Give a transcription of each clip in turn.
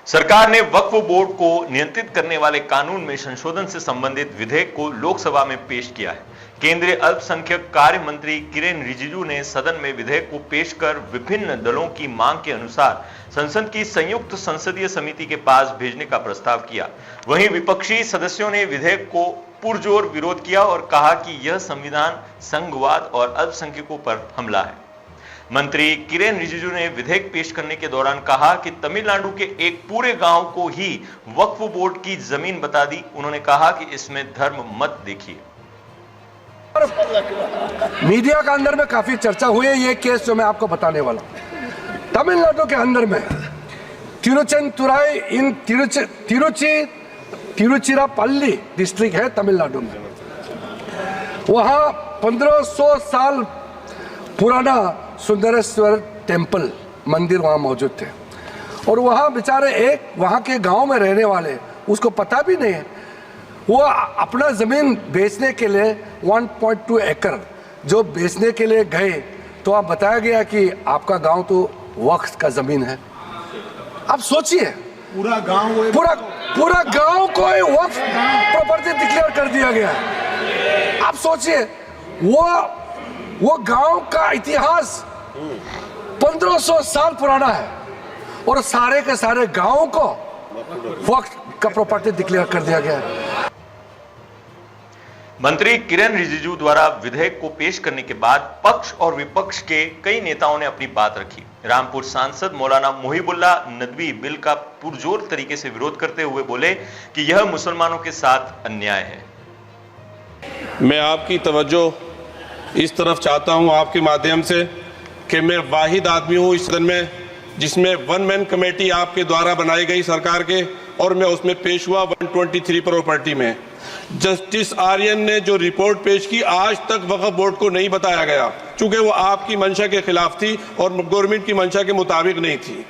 सरकार ने वक्फ बोर्ड को नियंत्रित करने वाले कानून में संशोधन से संबंधित विधेयक को लोकसभा में पेश किया है। केंद्रीय अल्पसंख्यक कार्य मंत्री किरेन रिजिजू ने सदन में विधेयक को पेश कर विभिन्न दलों की मांग के अनुसार संसद की संयुक्त संसदीय समिति के पास भेजने का प्रस्ताव किया। वहीं विपक्षी सदस्यों ने विधेयक को पुरजोर विरोध किया और कहा कि यह संविधान संघवाद और अल्पसंख्यकों पर हमला है। मंत्री किरेन रिजिजू ने विधेयक पेश करने के दौरान कहा कि तमिलनाडु के एक पूरे गांव को ही वक्फ बोर्ड की जमीन बता दी। उन्होंने कहा कि इसमें धर्म मत देखिए। मीडिया के अंदर में काफी चर्चा हुई है ये केस जो मैं आपको बताने वाला हूं। तमिलनाडु के अंदर में तिरुचेंतुराई इन तिरुचिरापल्ली डिस्ट्रिक्ट है तमिलनाडु में। वहां 1500 साल पुराना सुंदरेश्वर टेम्पल मंदिर वहां मौजूद थे और वहां बेचारे एक वहां के गांव में रहने वाले उसको पता भी नहीं है, वो अपना जमीन बेचने के लिए 1.2 एकड़ जो बेचने के लिए गए तो आप बताया गया कि आपका गांव तो वक्फ का जमीन है। आप सोचिए पूरा गांव को वक्फ प्रॉपर्टी डिक्लेयर कर दिया गया। आप सोचिए वो गांव का इतिहास 1500 साल पुराना है और सारे के सारे गांव को वक्फ का प्रॉपर्टी डिक्लेयर कर दिया गया है। मंत्री किरेन रिजिजू द्वारा विधेयक को पेश करने के बाद पक्ष और विपक्ष के कई नेताओं ने अपनी बात रखी। रामपुर सांसद मौलाना मोहिबुल्ला नदवी बिल का पुरजोर तरीके से विरोध करते हुए बोले कि यह मुसलमानों के साथ अन्याय है। मैं आपकी तवज्जो इस तरफ चाहता हूं आपके माध्यम से कि मैं वाहिद आदमी हूं इस सदन में जिसमें वन मैन कमेटी आपके द्वारा बनाई गई सरकार के और मैं उसमें पेश हुआ 123 प्रॉपर्टी में। जस्टिस आर्यन ने जो रिपोर्ट पेश की आज तक वक्फ बोर्ड को नहीं बताया गया चूंकि वो आपकी मंशा के खिलाफ थी और गवर्नमेंट की मंशा के मुताबिक नहीं थी।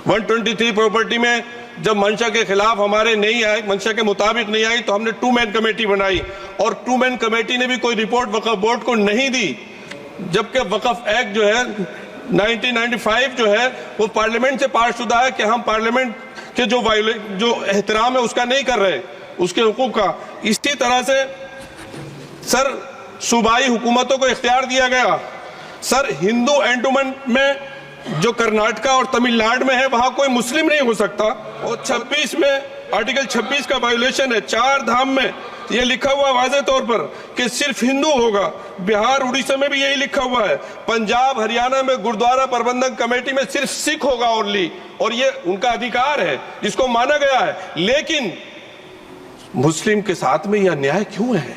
123 प्रॉपर्टी में जब मंशा के खिलाफ हमारे नहीं आई, मंशा के मुताबिक नहीं आई, तो हमने 2 मैन कमेटी बनाई और 2 मैन कमेटी ने भी कोई रिपोर्ट वक्फ बोर्ड को नहीं दी, जबकि वक्फ एक्ट जो है 1995 जो है वो पार्लियामेंट से पास शुदा है कि हम पार्लियामेंट के जो एहतराम है उसका नहीं कर रहे, उसके हुकूक का। इसी तरह से सर सूबाई हुकूमतों को इख्तियार दिया गया। सर हिंदू एंडोमेंट में जो कर्नाटका और तमिलनाडु में है वहां कोई मुस्लिम नहीं हो सकता और 26 में आर्टिकल 26 का वायोलेशन है। 4 धाम में ये लिखा हुआ वाज़े तौर पर कि सिर्फ हिंदू होगा। बिहार उड़ीसा में भी यही लिखा हुआ है। पंजाब हरियाणा में गुरुद्वारा प्रबंधक कमेटी में सिर्फ सिख होगा ओनली, और ये उनका अधिकार है जिसको माना गया है। लेकिन मुस्लिम के साथ में यह अन्याय क्यों है?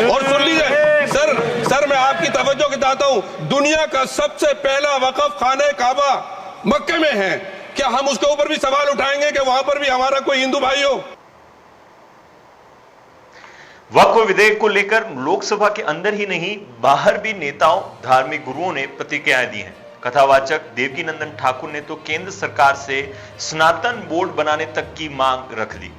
और सुन लीजिए सर मैं आपकी तवज्जो के चाहता हूं, दुनिया का सबसे पहला वक्फ खाने काबा मक्के में है। क्या हम उसके ऊपर भी सवाल उठाएंगे कि वहां पर भी हमारा कोई हिंदू भाई हो? वक्फ विधेयक को लेकर लोकसभा के अंदर ही नहीं बाहर भी नेताओं, धार्मिक गुरुओं ने प्रतिक्रियाएं दी हैं। कथावाचक देवकीनंदन ठाकुर ने तो केंद्र सरकार से सनातन बोर्ड बनाने तक की मांग रख दी।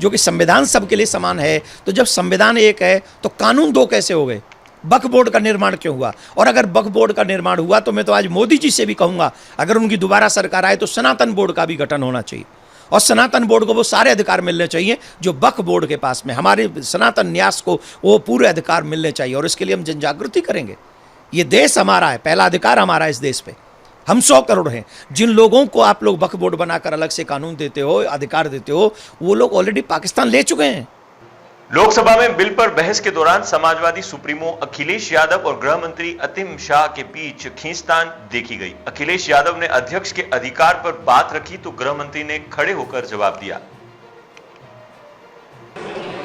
जो कि संविधान सबके लिए समान है, तो जब संविधान एक है तो कानून 2 कैसे हो गए? वक्फ बोर्ड का निर्माण क्यों हुआ? और अगर वक्फ बोर्ड का निर्माण हुआ तो मैं तो आज मोदी जी से भी कहूंगा अगर उनकी दोबारा सरकार आए तो सनातन बोर्ड का भी गठन होना चाहिए और सनातन बोर्ड को वो सारे अधिकार मिलने चाहिए जो वक्फ बोर्ड के पास में। हमारे सनातन न्यास को वो पूरे अधिकार मिलने चाहिए और इसके लिए हम जन जागृति करेंगे। ये देश हमारा है, पहला अधिकार हमारा है इस देश पे। हम 100 करोड़ हैं। जिन लोगों को आप लोग वक्फ बोर्ड बनाकर अलग से कानून देते हो, अधिकार देते हो, वो लोग ऑलरेडी पाकिस्तान ले चुके हैं। लोकसभा में बिल पर बहस के दौरान समाजवादी सुप्रीमो अखिलेश यादव और गृह मंत्री अतिम शाह के बीच खींचतान देखी गई। अखिलेश यादव ने अध्यक्ष के अधिकार पर बात रखी तो गृह मंत्री ने खड़े होकर जवाब दिया।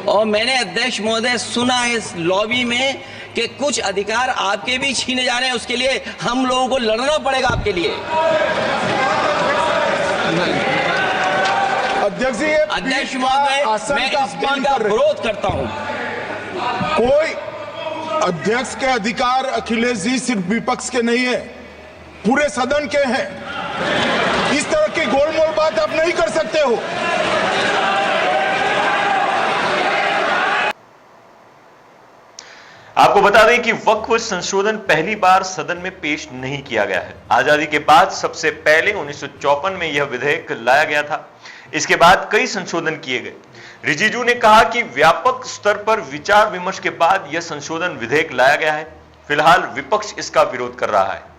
और मैंने अध्यक्ष महोदय सुना है इस लॉबी में कि कुछ अधिकार आपके भी छीने जा रहे हैं, उसके लिए हम लोगों को लड़ना पड़ेगा आपके लिए। अध्यक्ष महोदय मैं इस बिल का विरोध करता हूं। कोई अध्यक्ष के अधिकार अखिलेश जी सिर्फ विपक्ष के नहीं है, पूरे सदन के हैं। इस तरह की गोलमोल बात आप नहीं कर सकते हो। आपको बता दें कि वक्फ संशोधन पहली बार सदन में पेश नहीं किया गया है। आजादी के बाद सबसे पहले 1954 में यह विधेयक लाया गया था। इसके बाद कई संशोधन किए गए। रिजिजू ने कहा कि व्यापक स्तर पर विचार विमर्श के बाद यह संशोधन विधेयक लाया गया है। फिलहाल विपक्ष इसका विरोध कर रहा है।